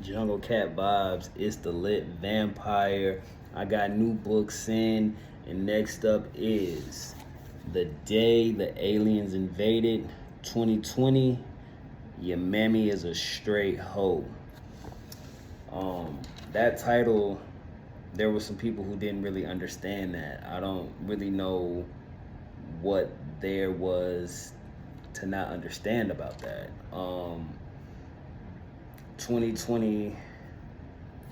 Jungle Cat vibes. It's the lit vampire. I got new books in, and next up is The Day the Aliens Invaded 2020. Your mammy is a straight hoe. Um, that title, there were some people who didn't really understand that. I don't really know what there was to not understand about that. 2020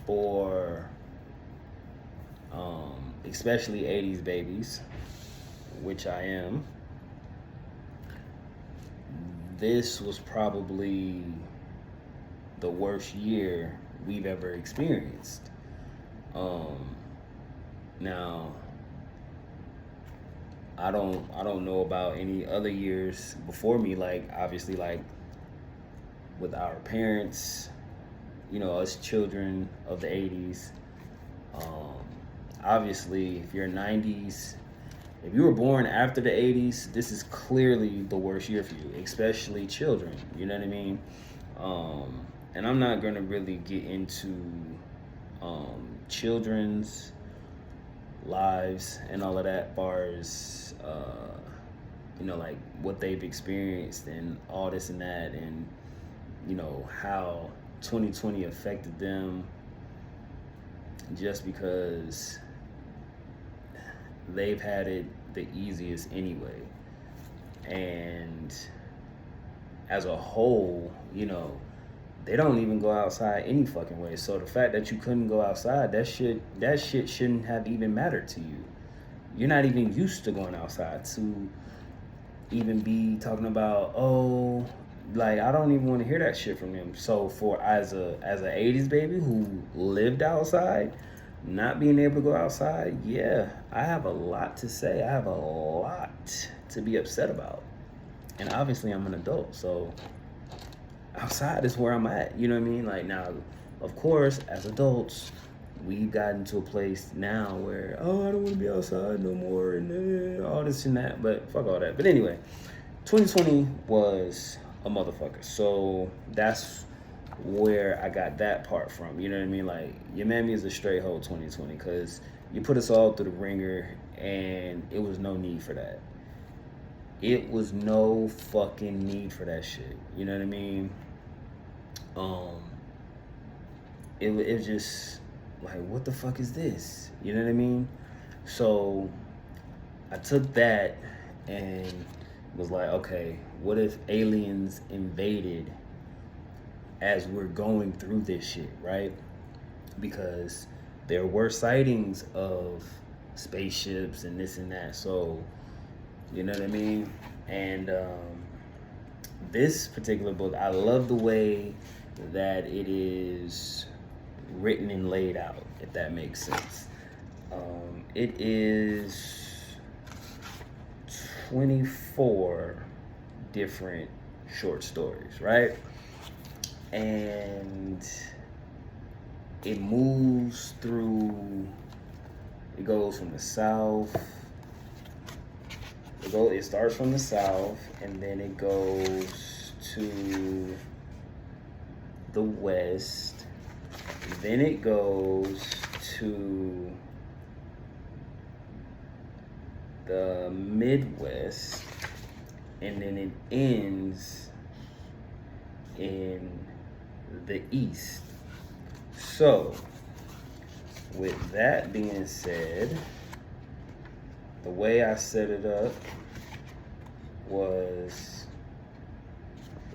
for especially 80s babies, which I am, this was probably the worst year we've ever experienced. Um, Now, I don't know about any other years before me. Like obviously, like with our parents, us children of the '80s. Um, Obviously, if you're '90s, if you were born after the '80s, this is clearly the worst year for you, especially children. You know what I mean? And I'm not gonna really get into children's lives and all of that, bars, like what they've experienced and all this and that, and how 2020 affected them, just because they've had it the easiest anyway. And as a whole, they don't even go outside any fucking way. So the fact that you couldn't go outside, that shit shouldn't have even mattered to you. You're not even used to going outside to even be talking about, oh, like I don't even want to hear that shit from them. So for as a '80s baby who lived outside, not being able to go outside, yeah, I have a lot to say. I have a lot to be upset about. And obviously I'm an adult, so outside is where I'm at. You know what I mean? Like now, of course, as adults, we've gotten to a place now where, oh, I don't want to be outside no more, and all this and that. But fuck all that. But anyway, 2020 was a motherfucker. So that's where I got that part from. You know what I mean? Like your mammy is a straight hoe 2020, because you put us all through the ringer, and it was no need for that. It was no fucking need for that shit. You know what I mean? Um, it was just like, what the fuck is this? You know what I mean? So I took that and was like, okay, what if aliens invaded as we're going through this shit, right? Because there were sightings of spaceships and this and that. So, you know what I mean? And this particular book, I love the way that it is written and laid out, if that makes sense. It is 24 different short stories, right? And it moves through, it goes from the south, it starts from the south, and then it goes to the west, then it goes to the Midwest, and then it ends in the East. So, with that being said, the way I set it up was,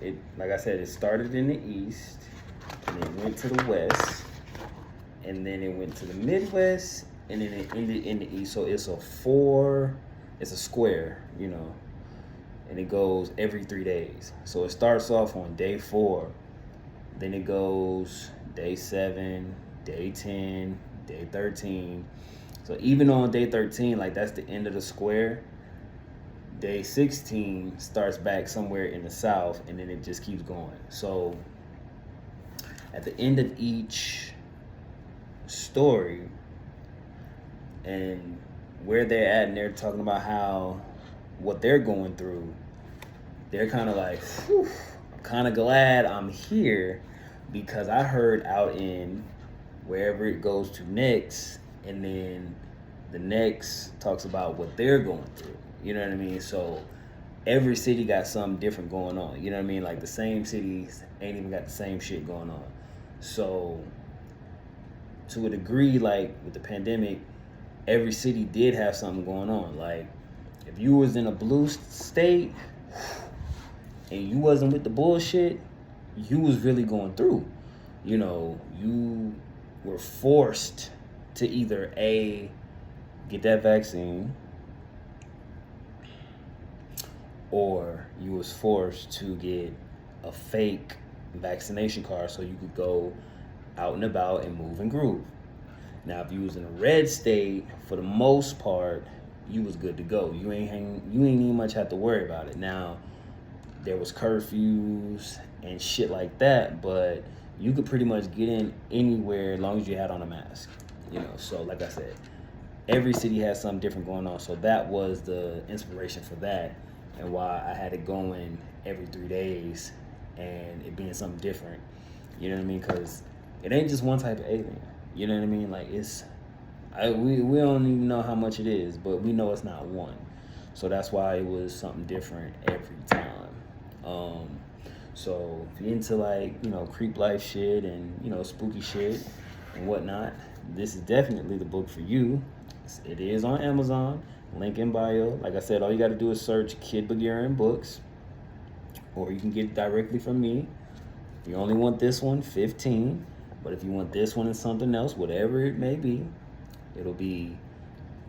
it, like I said, it started in the East, and it went to the West, and then it went to the Midwest, and then it ended in the East. So it's a square, and it goes every 3 days. So it starts off on day 4, then it goes day 7, day 10, day 13. So even on day 13, like that's the end of the square, day 16 starts back somewhere in the south, and then it just keeps going. So at the end of each story, and where they're at, and they're talking about how what they're going through, they're kind of like, whew, I'm kind of glad I'm here, because I heard out in wherever it goes to next, and then the next talks about what they're going through. You know what I mean? So every city got something different going on. You know what I mean? Like the same cities ain't even got the same shit going on. So to a degree, like with the pandemic, every city did have something going on. Like if you was in a blue state and you wasn't with the bullshit, you was really going through. You know, you were forced to either A, get that vaccine, or you was forced to get a fake vaccination card so you could go out and about and move and groove. Now, if you was in a red state, for the most part, you was good to go. You ain't even much have to worry about it. Now, there was curfews and shit like that, but you could pretty much get in anywhere as long as you had on a mask. You know, so like I said, every city has something different going on. So that was the inspiration for that, and why I had it going every 3 days and it being something different. You know what I mean? Because it ain't just one type of alien. You know what I mean? Like we don't even know how much it is, but we know it's not one. So that's why it was something different every time. So if you're into like, you know, creep life shit and, you know, spooky shit and whatnot, this is definitely the book for you. It is on Amazon, link in bio. Like I said, all you got to do is search Kid Bagarian Books, or you can get it directly from me. If you only want this one, 15. But if you want this one and something else, whatever it may be, it'll be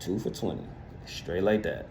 2 for $20. Straight like that.